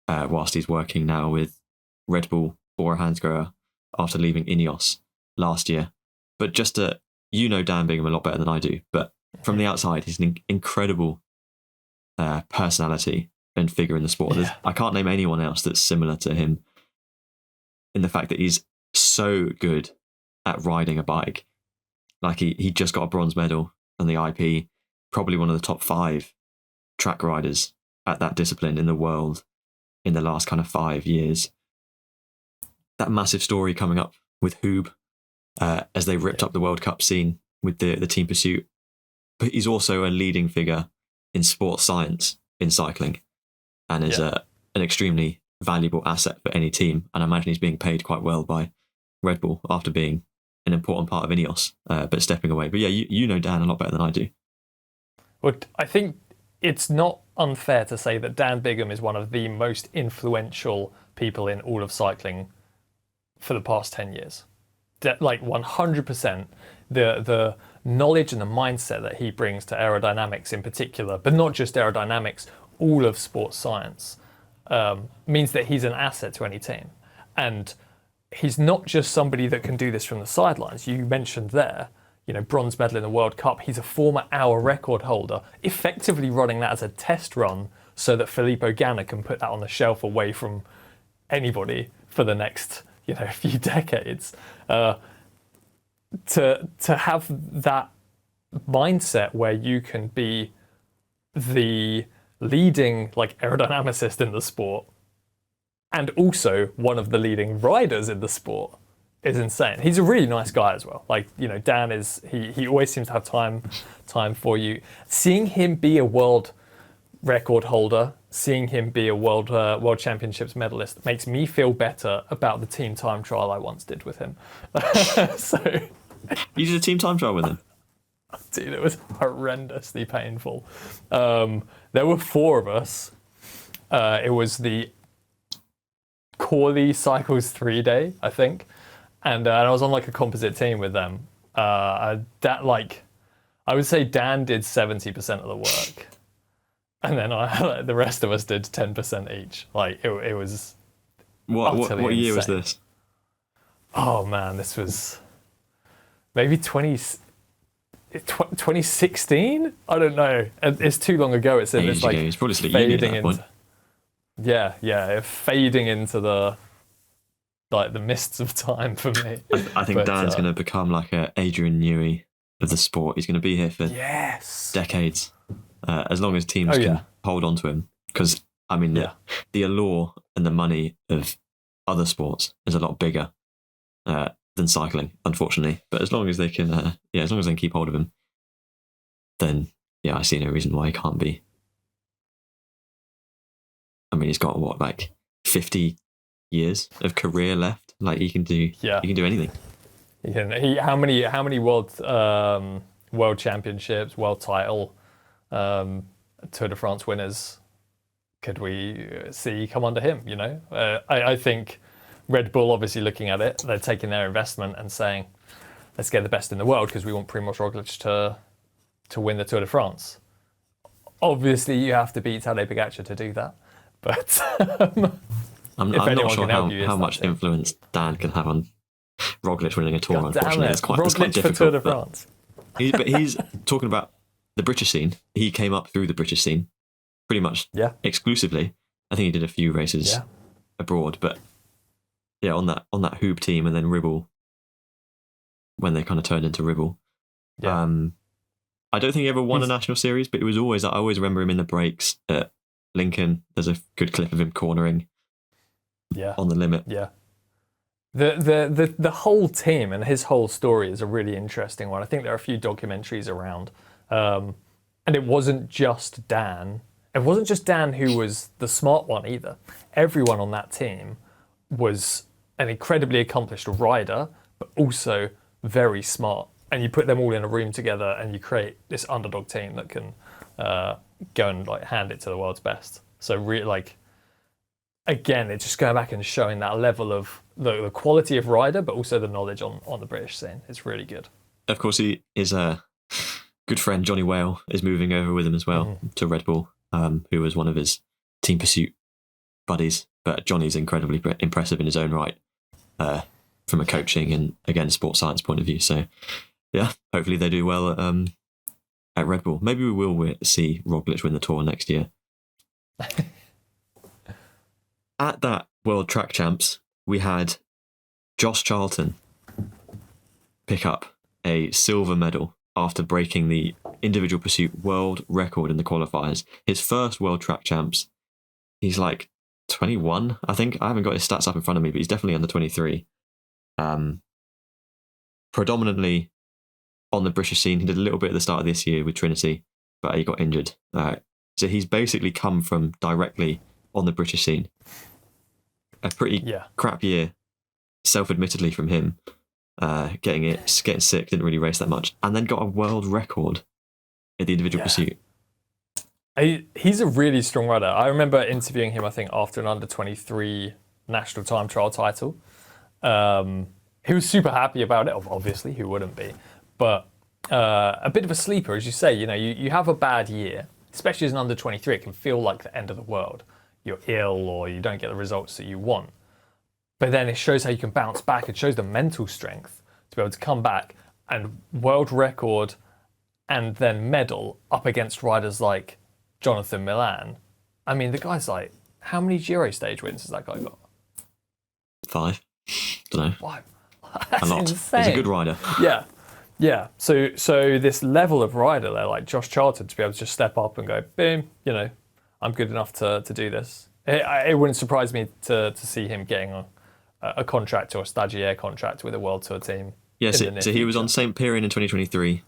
whilst he's working now with Red Bull for Hansgrohe after leaving Ineos last year. But just you know Dan Bigham a lot better than I do, but from the outside, he's an incredible personality and figure in the sport. Yeah. I can't name anyone else that's similar to him in the fact that he's so good at riding a bike. Like he just got a bronze medal on the IP, probably one of the top 5 track riders at that discipline in the world in the last kind of 5 years. That massive story coming up with Hoob as they ripped up the World Cup scene with the team pursuit. But he's also a leading figure in sports science in cycling and is an extremely valuable asset for any team. And I imagine he's being paid quite well by Red Bull after being an important part of Ineos, but stepping away. But yeah, you know Dan a lot better than I do. Well, I think it's not unfair to say that Dan Bigham is one of the most influential people in all of cycling for the past 10 years. Like 100%, the knowledge and the mindset that he brings to aerodynamics in particular, but not just aerodynamics, all of sports science, means that he's an asset to any team. And he's not just somebody that can do this from the sidelines. You mentioned there, bronze medal in the World Cup. He's a former hour record holder, effectively running that as a test run so that Filippo Ganna can put that on the shelf away from anybody for the next few decades. To have that mindset where you can be the leading aerodynamicist in the sport and also one of the leading riders in the sport is insane. He's a really nice guy as well. Dan is, he always seems to have time for you. Seeing him be a world record holder, seeing him be a world championships medalist makes me feel better about the team time trial I once did with him. So you did a team time trial with him? Dude, it was horrendously painful. There were 4 of us. It was the Corley Cycles 3 day, I think, and I was on a composite team with them. I would say Dan did 70% of the work, and then the rest of us did 10% each. It was. What year was this? Oh man, this was maybe 2016. I don't know. It's too long ago. It's in this it's probably fading into. Yeah, fading into the mists of time for me. I think Dan's going to become like a Adrian Newey of the sport. He's going to be here for decades, as long as teams can hold on to him. Because I mean, the allure and the money of other sports is a lot bigger than cycling, unfortunately. But as long as they can, as long as they can keep hold of him, then I see no reason why he can't be. I mean, he's got 50 years of career left. He can do anything. How many world championships, world title, Tour de France winners could we see come under him? I think Red Bull, obviously looking at it, they're taking their investment and saying, let's get the best in the world because we want Primož Roglič to win the Tour de France. Obviously, you have to beat Tadej Pogačar to do that. But I'm not sure how much influence Dan can have on Roglič winning a Tour. God unfortunately, it's quite difficult. For Tour de France. But he's talking about the British scene. He came up through the British scene pretty much exclusively. I think he did a few races Yeah. abroad, but yeah, on that Hoob team and then Ribble when they kind of turned into Ribble. Yeah. I don't think he ever won a national series, but it was always, I always remember him in the breaks at Lincoln. There's a good clip of him cornering on the limit. Yeah. The whole team and his whole story is a really interesting one. I think there are a few documentaries around. And it wasn't just Dan. It wasn't just Dan who was the smart one either. Everyone on that team was an incredibly accomplished rider, but also very smart. And you put them all in a room together and you create this underdog team that can go and like hand it to the world's best. So again, it's just going back and showing that level of the quality of rider, but also the knowledge on the British scene. It's really good. Of course, his good friend Johnny Whale is moving over with him as well to Red Bull, who was one of his team pursuit buddies. But Johnny's incredibly impressive in his own right, from a coaching and, again, sports science point of view. So, yeah, hopefully they do well at Red Bull. Maybe we will see Roglic win the Tour next year. At that World Track Champs, we had Josh Charlton pick up a silver medal after breaking the individual pursuit world record in the qualifiers. His first World Track Champs. He's like 21, I think. I haven't got his stats up in front of me, but he's definitely under 23. Predominantly on the British scene. He did a little bit at the start of this year with Trinity, but he got injured. So he's basically come from directly on the British scene. A pretty crap year, self-admittedly from him. Getting sick, didn't really race that much, and then got a world record in the individual pursuit. He's a really strong rider. I remember interviewing him, I think, after an under-23 national time trial title. He was super happy about it, obviously, who wouldn't be? But a bit of a sleeper, as you say. You know, you have a bad year, especially as an under-23, it can feel like the end of the world. You're ill or you don't get the results that you want. But then it shows how you can bounce back. It shows the mental strength to be able to come back and world record and then medal up against riders like Jonathan Milan. I mean, the guy's like, how many Giro stage wins has that guy got? 5. Don't know. 5. That's a lot. Insane. He's a good rider. Yeah. So this level of rider there, like Josh Charlton, to be able to just step up and go, boom, you know, I'm good enough to do this. It wouldn't surprise me to see him getting a contract or a stagiaire contract with a World Tour team. Yeah, so he was on St. Piran in 2023,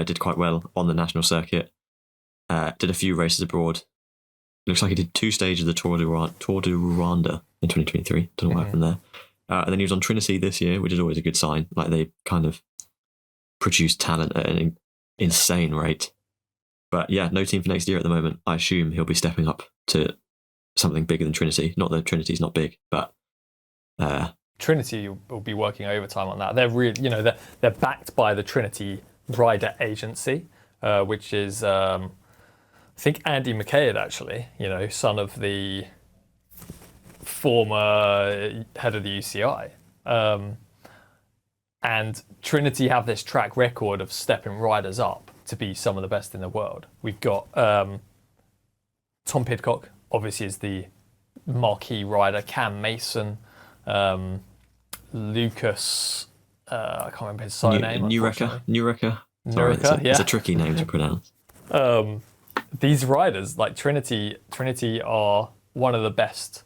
did quite well on the national circuit, did a few races abroad. Looks like he did 2 stages of the Tour du Rwanda in 2023. Don't know what happened there. And then he was on Trinity this year, which is always a good sign. Like, they kind of produce talent at an insane rate. But yeah, no team for next year at the moment. I assume he'll be stepping up to something bigger than Trinity. Not that Trinity's not big, but Trinity will be working overtime on that. They're really, you know, they're backed by the Trinity Rider Agency, which is I think Andy McCabe, actually, you know, son of the former head of the UCI. And Trinity have this track record of stepping riders up to be some of the best in the world. We've got Tom Pidcock, obviously, is the marquee rider. Cam Mason, Lucas, I can't remember his surname. Nureka. It's a tricky name to pronounce. These riders, like Trinity are one of the best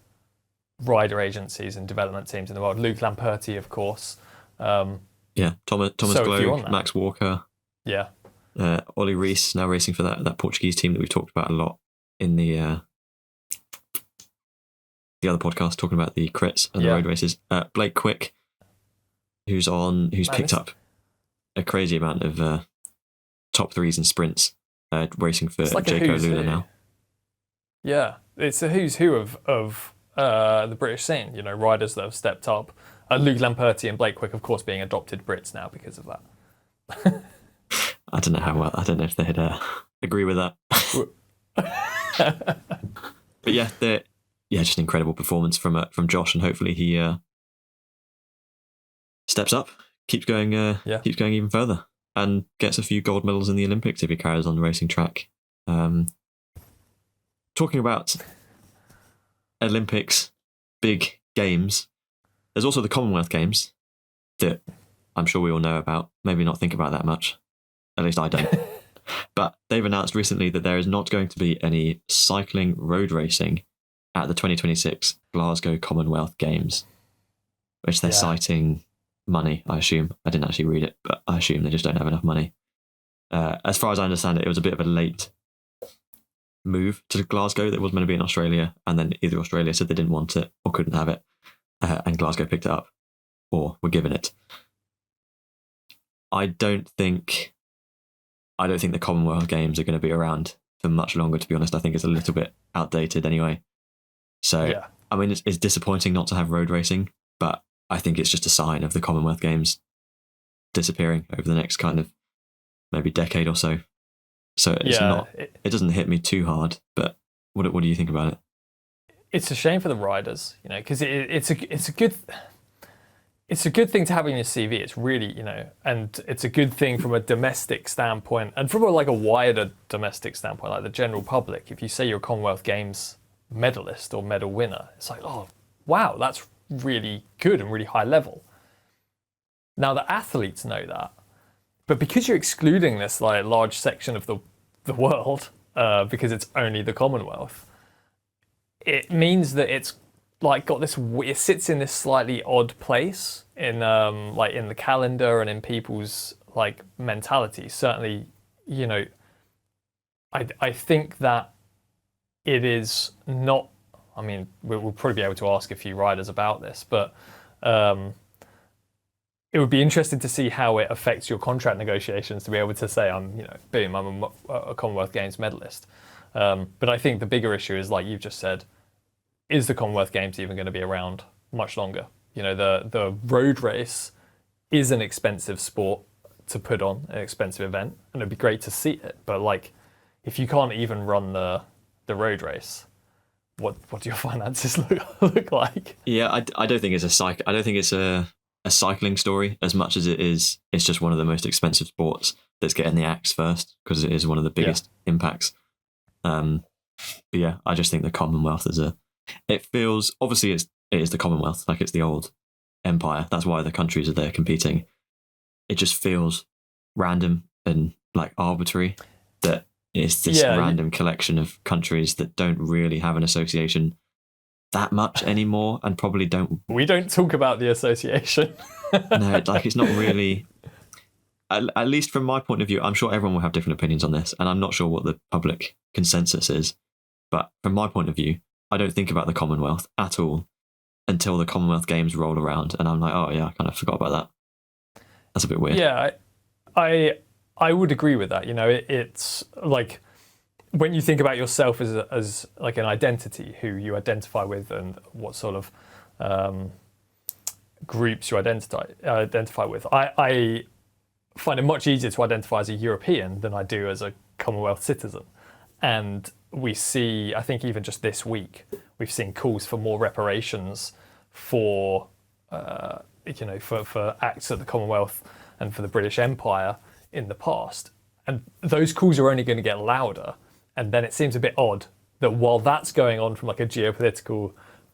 rider agencies and development teams in the world. Luke Lamperti, of course. Thomas Gloag, Max Walker. Yeah. Ollie Rees now racing for that Portuguese team that we've talked about a lot in the other podcast, talking about the crits and the road races. Blake Quick, who's picked up a crazy amount of top 3s and sprints, racing for Jayco Lula now. Yeah, it's a who's who of the British scene. You know, riders that have stepped up. Luke Lamperti and Blake Quick, of course, being adopted Brits now because of that. I don't know how well. I don't know if they'd agree with that. But yeah, just an incredible performance from Josh, and hopefully he steps up, keeps going even further, and gets a few gold medals in the Olympics if he carries on the racing track. Talking about Olympics, big games. There's also the Commonwealth Games that I'm sure we all know about, maybe not think about that much. At least I don't. But they've announced recently that there is not going to be any cycling road racing at the 2026 Glasgow Commonwealth Games, which they're citing money, I assume. I didn't actually read it, but I assume they just don't have enough money. As far as I understand it, it was a bit of a late move to Glasgow that was meant to be in Australia, and then either Australia said they didn't want it or couldn't have it, and Glasgow picked it up, or were given it. I don't think the Commonwealth Games are going to be around for much longer, to be honest. I think it's a little bit outdated anyway. So, I mean, it's disappointing not to have road racing, but I think it's just a sign of the Commonwealth Games disappearing over the next kind of maybe decade or so. So it doesn't hit me too hard, but what do you think about it? It's a shame for the riders, because it's a good thing to have in your CV. It's really, and it's a good thing from a domestic standpoint and from a wider domestic standpoint, like the general public. If you say you're a Commonwealth Games medalist or medal winner, it's like, oh, wow, that's really good and really high level. Now the athletes know that, but because you're excluding this large section of the world, because it's only the Commonwealth, it means that it's got this. It sits in this slightly odd place in in the calendar and in people's mentality. Certainly, I think that it is not. I mean, we'll probably be able to ask a few riders about this, but it would be interesting to see how it affects your contract negotiations to be able to say, boom, I'm a Commonwealth Games medalist. But I think the bigger issue is, like you've just said, is the Commonwealth Games even going to be around much longer? The road race is an expensive sport to put on, an expensive event, and it'd be great to see it. But if you can't even run the road race, what do your finances look like? Yeah, I don't think it's I don't think it's a cycling story as much as it's just one of the most expensive sports that's getting the axe first, because it is one of the biggest impacts. But yeah, I just think the Commonwealth it feels, obviously it is the Commonwealth, it's the old empire. That's why the countries are there competing. It just feels random and arbitrary that it's this random collection of countries that don't really have an association that much anymore, and probably don't. We don't talk about the association. No, it's not really. At least from my point of view, I'm sure everyone will have different opinions on this, and I'm not sure what the public consensus is. But from my point of view, I don't think about the Commonwealth at all until the Commonwealth Games roll around, and I'm like, oh yeah, I kind of forgot about that. That's a bit weird. Yeah, I would agree with that. It's when you think about yourself as an identity, who you identify with, and what sort of groups you identify with. I find it much easier to identify as a European than I do as a Commonwealth citizen. And we see, I think even just this week, we've seen calls for more reparations for acts at the Commonwealth and for the British Empire in the past. And those calls are only going to get louder. And then it seems a bit odd that while that's going on from a geopolitical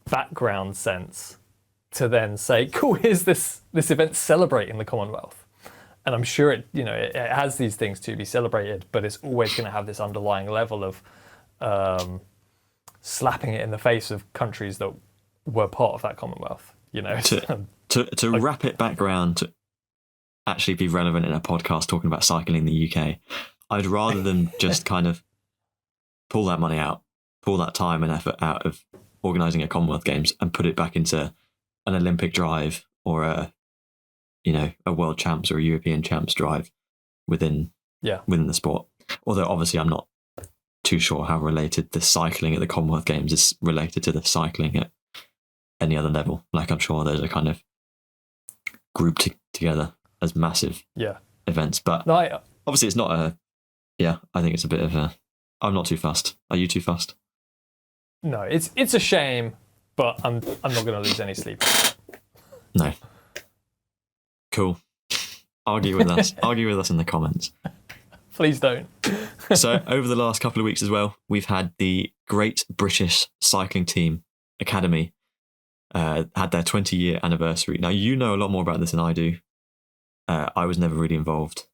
background sense, to then say, cool, here's this event celebrating the Commonwealth. And I'm sure it has these things to be celebrated, but it's always going to have this underlying level of slapping it in the face of countries that were part of that Commonwealth. To wrap it back around to actually be relevant in a podcast talking about cycling in the UK, I'd rather them just kind of pull that money out, pull that time and effort out of organising a Commonwealth Games and put it back into an Olympic drive or a World Champs or a European Champs drive within the sport. Although obviously I'm not too sure how related the cycling at the Commonwealth Games is related to the cycling at any other level. I'm sure those are kind of grouped together as massive events. But obviously it's not I think it's a bit of a, I'm not too fussed. Are you too fussed? No, it's a shame, but I'm not going to lose any sleep. No. Cool. Argue with us. Argue with us in the comments. Please don't. So over the last couple of weeks as well, we've had the Great British Cycling Team academy had their 20-year anniversary. Now, you know a lot more about this than I do. I was never really involved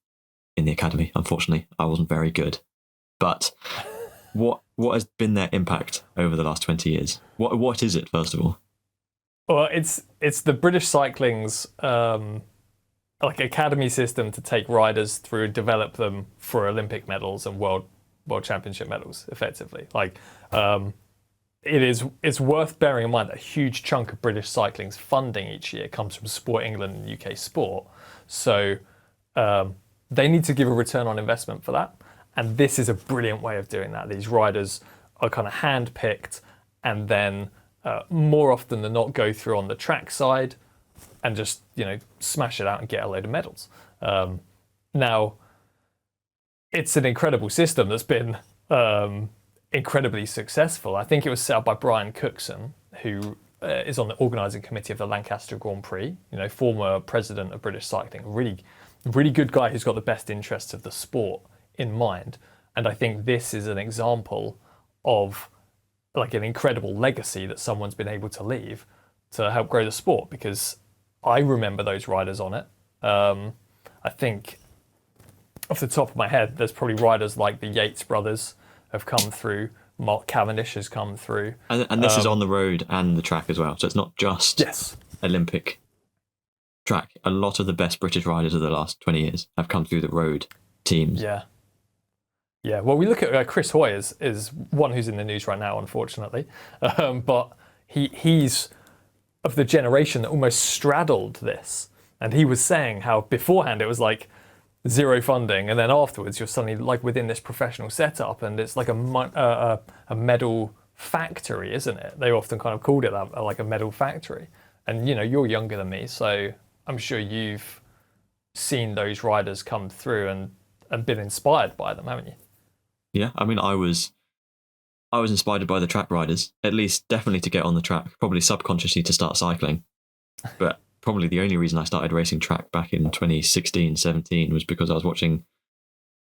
in the academy, unfortunately. I wasn't very good. But what has been their impact over the last 20 years? What is it, first of all? Well, it's the British Cycling's like academy system to take riders through, develop them for Olympic medals and world championship medals, effectively. Like it's worth bearing in mind that a huge chunk of British cycling's funding each year comes from Sport England and UK Sport. So they need to give a return on investment for that. And this is a brilliant way of doing that. These riders are kind of hand-picked and then more often than not go through on the track side and just, smash it out and get a load of medals. Now, it's an incredible system that's been incredibly successful. I think it was set up by Brian Cookson, who is on the organising committee of the Lancaster Grand Prix, former president of British Cycling, really good guy who's got the best interests of the sport in mind. And I think this is an example of like an incredible legacy that someone's been able to leave to help grow the sport, because I remember those riders on it. I think off the top of my head, there's probably riders like the Yates brothers have come through, Mark Cavendish has come through. And this is on the road and the track as well, so it's not just Olympic track. A lot of the best British riders of the last 20 years have come through the road teams. Yeah, well, we look at Chris Hoy is one who's in the news right now, unfortunately. But he's of the generation that almost straddled this. And he was saying how beforehand it was like zero funding, and then afterwards you're suddenly like within this professional setup, and it's like a medal factory, isn't it? They often kind of called it that, like a medal factory. And, you're younger than me, so I'm sure you've seen those riders come through and been inspired by them, haven't you? Yeah, I mean, I was inspired by the track riders, at least definitely to get on the track, probably subconsciously to start cycling. But probably the only reason I started racing track back in 2016, 17 was because I was watching,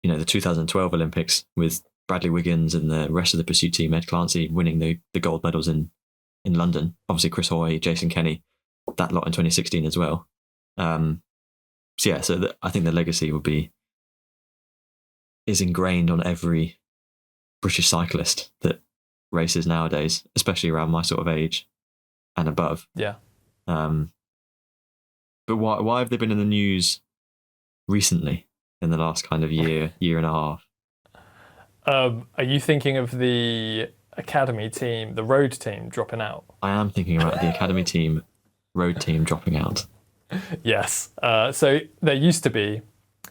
the 2012 Olympics with Bradley Wiggins and the rest of the pursuit team, Ed Clancy winning the gold medals in London. Obviously, Chris Hoy, Jason Kenny, that lot in 2016 as well. I think the legacy is ingrained on every British cyclist that races nowadays, especially around my sort of age and above. Yeah. But why have they been in the news recently, in the last kind of year and a half? Are you thinking of the academy team, the road team dropping out? I am thinking about the academy team, road team dropping out. Yes. So there used to be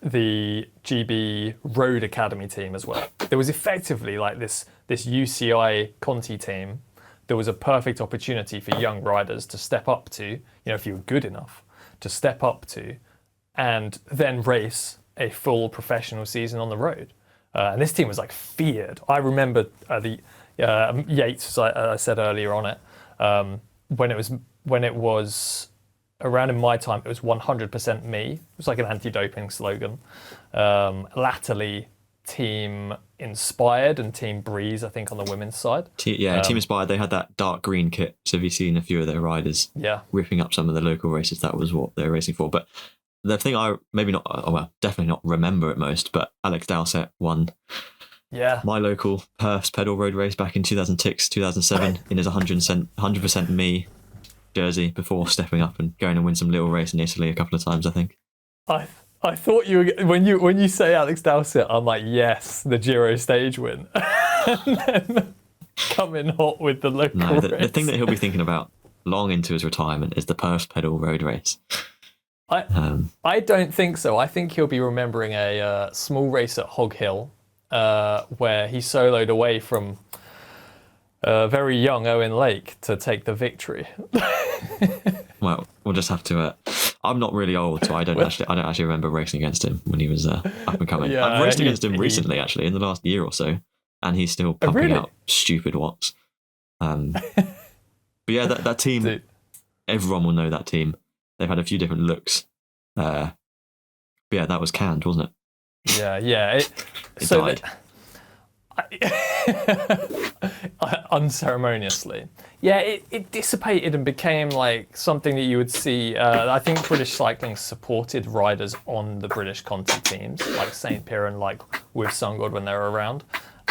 the GB Road Academy team as well. There was effectively like this UCI Conti team. There was a perfect opportunity for young riders to step up to, if you were good enough, to step up to, and then race a full professional season on the road. And this team was like feared. I remember the Yates, as I said earlier on it, when it was around in my time, it was 100% me. It was like an anti-doping slogan. Latterly, Team Inspired and Team Breeze, I think, on the women's side. Team Inspired, they had that dark green kit. So have you seen a few of their riders ripping up some of the local races? That was what they were racing for. But the thing I definitely not remember it most, but Alex Dowsett won my local Perth's pedal road race back in 2006, 2007 in his 100% me jersey before stepping up and going and win some little race in Italy a couple of times, I think. I thought you were, when you say Alex Dowsett, I'm like, yes, the Giro stage win. And then come in hot with the local race. The thing that he'll be thinking about long into his retirement is the Perth pedal road race. I don't think so. I think he'll be remembering a small race at Hog Hill where he soloed away from very young Owen Lake to take the victory. Well, we'll just have to. I'm not really old, so I don't actually remember racing against him when he was up and coming. I've raced against him recently, actually, in the last year or so, and he's still pumping out stupid watts. But yeah, that team, everyone will know that team. They've had a few different looks. But yeah, that was canned, wasn't it? Yeah. It died. unceremoniously. Yeah, it dissipated and became like something that you would see. I think British cycling supported riders on the British Conti teams, like St. Piran, like with Sungod when they were around.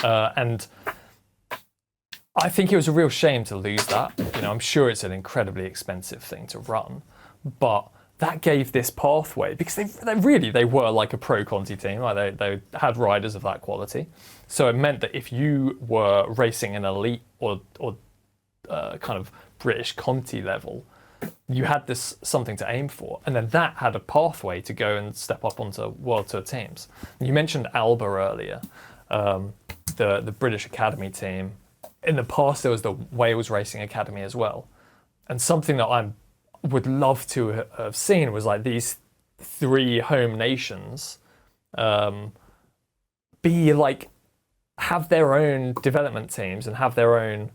And I think it was a real shame to lose that. You know, I'm sure it's an incredibly expensive thing to run, but that gave this pathway because they were like a pro Conti team. Like they had riders of that quality. So it meant that if you were racing an elite or kind of British Conti level, you had this something to aim for, and then that had a pathway to go and step up onto World Tour teams. You mentioned Alba earlier, the British Academy team. In the past, there was the Wales Racing Academy as well, and something that I would love to have seen was like these three home nations be like have their own development teams and have their own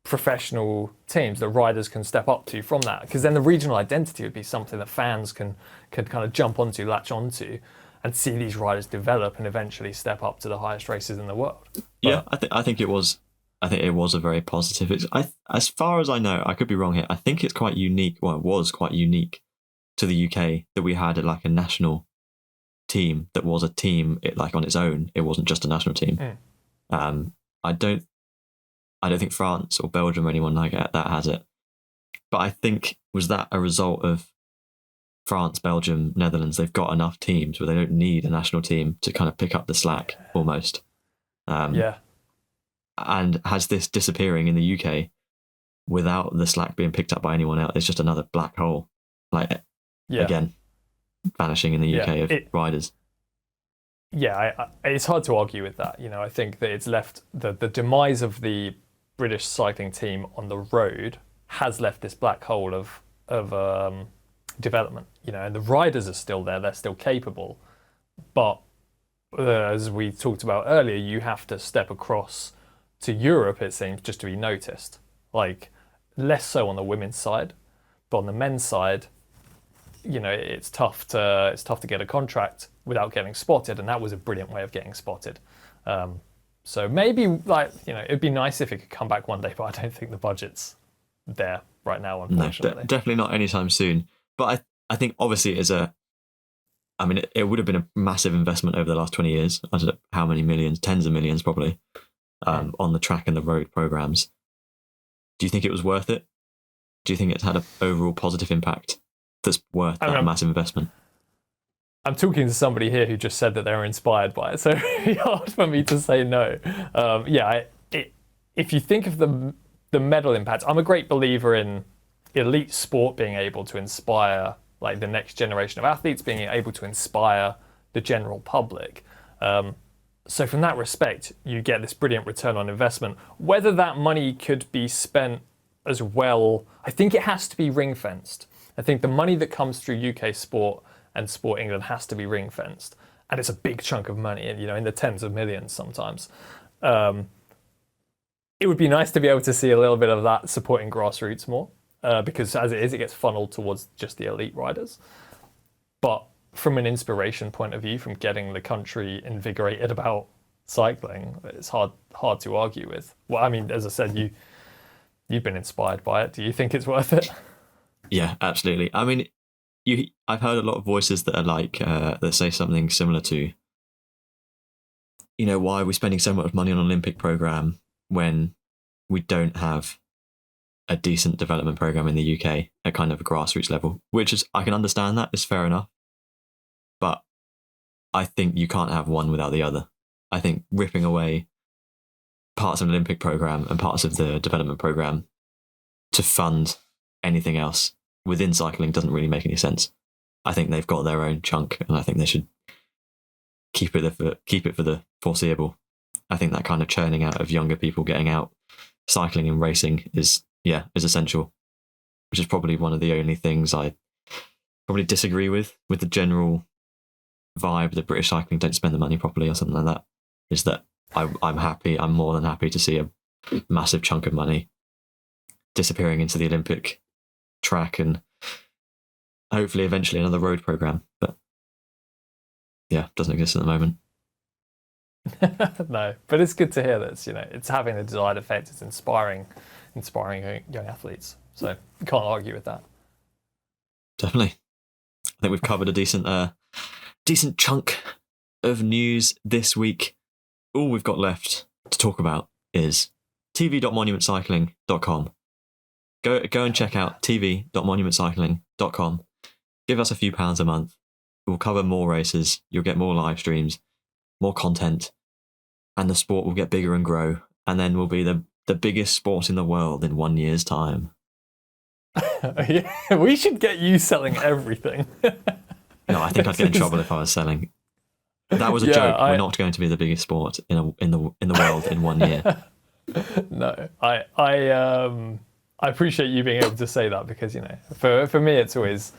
professional teams that riders can step up to from that, because then the regional identity would be something that fans can kind of jump onto, latch onto, and see these riders develop and eventually step up to the highest races in the world. Yeah, I think it was a very positive. As far as I know, I could be wrong here. I think it's quite unique. Well, it was quite unique to the UK that we had like a national team that was a team like on its own. It wasn't just a national team. I don't think France or Belgium or anyone like that has it. But I think, was that a result of France, Belgium, Netherlands? They've got enough teams where they don't need a national team to kind of pick up the slack almost. Yeah. And has this disappearing in the UK without the slack being picked up by anyone else? It's just another black hole. Like, again, vanishing in the UK of riders. Yeah, it's hard to argue with that. You know, I think that it's left the demise of the British cycling team on the road has left this black hole of development. You know, and the riders are still there; they're still capable, but as we talked about earlier, you have to step across to Europe, it seems, just to be noticed. Like, less so on the women's side, but on the men's side, you know, it's tough to get a contract without getting spotted, and that was a brilliant way of getting spotted. So maybe, like, you know, it'd be nice if it could come back one day, but I don't think the budget's there right now, unfortunately. No, definitely not anytime soon. But I think obviously it would have been a massive investment over the last 20 years. I don't know how many millions, tens of millions probably, on the track and the road programs. Do you think it was worth it? Do you think it's had an overall positive impact that's worth that massive investment? I'm talking to somebody here who just said that they were inspired by it, so it's hard for me to say no. If you think of the medal impact, I'm a great believer in elite sport being able to inspire like the next generation of athletes, being able to inspire the general public. So from that respect, you get this brilliant return on investment. Whether that money could be spent as well, I think it has to be ring-fenced. I think the money that comes through UK Sport and Sport England has to be ring-fenced. And it's a big chunk of money, you know, in the tens of millions sometimes. It would be nice to be able to see a little bit of that supporting grassroots more, because as it is, it gets funneled towards just the elite riders. But from an inspiration point of view, from getting the country invigorated about cycling, it's hard to argue with. Well, I mean, as I said, you've been inspired by it. Do you think it's worth it? Yeah, absolutely. I mean, I've heard a lot of voices that are like that say something similar to, you know, why are we spending so much money on an Olympic program when we don't have a decent development program in the UK at kind of a grassroots level? Which is, I can understand that, it's fair enough. But I think you can't have one without the other. I think ripping away parts of an Olympic program and parts of the development program to fund anything else within cycling doesn't really make any sense. I think they've got their own chunk, and I think they should keep it for the foreseeable. I think that kind of churning out of younger people getting out cycling and racing is essential, which is probably one of the only things I probably disagree with the general vibe that British cycling don't spend the money properly or something like that. Is that I'm more than happy to see a massive chunk of money disappearing into the Olympic track and hopefully eventually another road program. But yeah, doesn't exist at the moment. No, but it's good to hear that it's having the desired effect. It's inspiring young athletes. So you can't argue with that. Definitely. I think we've covered a decent chunk of news this week. All we've got left to talk about is tv.monumentcycling.com. Go and check out tv.monumentcycling.com. Give us a few pounds a month. We'll cover more races. You'll get more live streams, more content, and the sport will get bigger and grow. And then we'll be the biggest sport in the world in 1 year's time. Yeah, we should get you selling everything. No, I think I'd get in trouble if I was selling. That was a joke. We're not going to be the biggest sport in the world in 1 year. No, I appreciate you being able to say that because for me it's always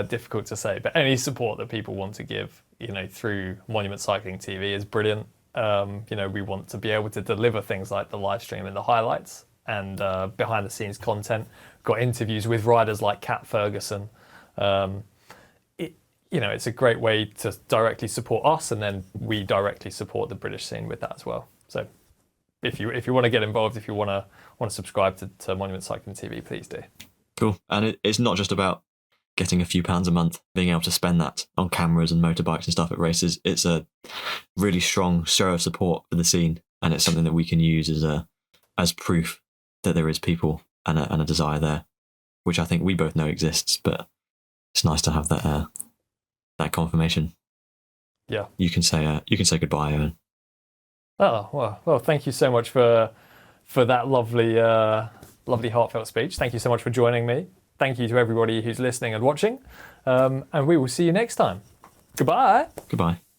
difficult to say. But any support that people want to give, through Monument Cycling TV is brilliant. We want to be able to deliver things like the live stream and the highlights and behind the scenes content. Got interviews with riders like Kat Ferguson. It's a great way to directly support us, and then we directly support the British scene with that as well. So if you want to get involved, if you want to subscribe to Monument Cycling TV, please do. Cool. And it's not just about getting a few pounds a month, being able to spend that on cameras and motorbikes and stuff at races. It's a really strong show of support for the scene, and it's something that we can use as proof that there is people and a desire there, which I think we both know exists. But it's nice to have that confirmation. Yeah. You can say goodbye, Owen. Oh well. Thank you so much for that lovely heartfelt speech. Thank you so much for joining me. Thank you to everybody who's listening and watching, and we will see you next time. Goodbye. Goodbye.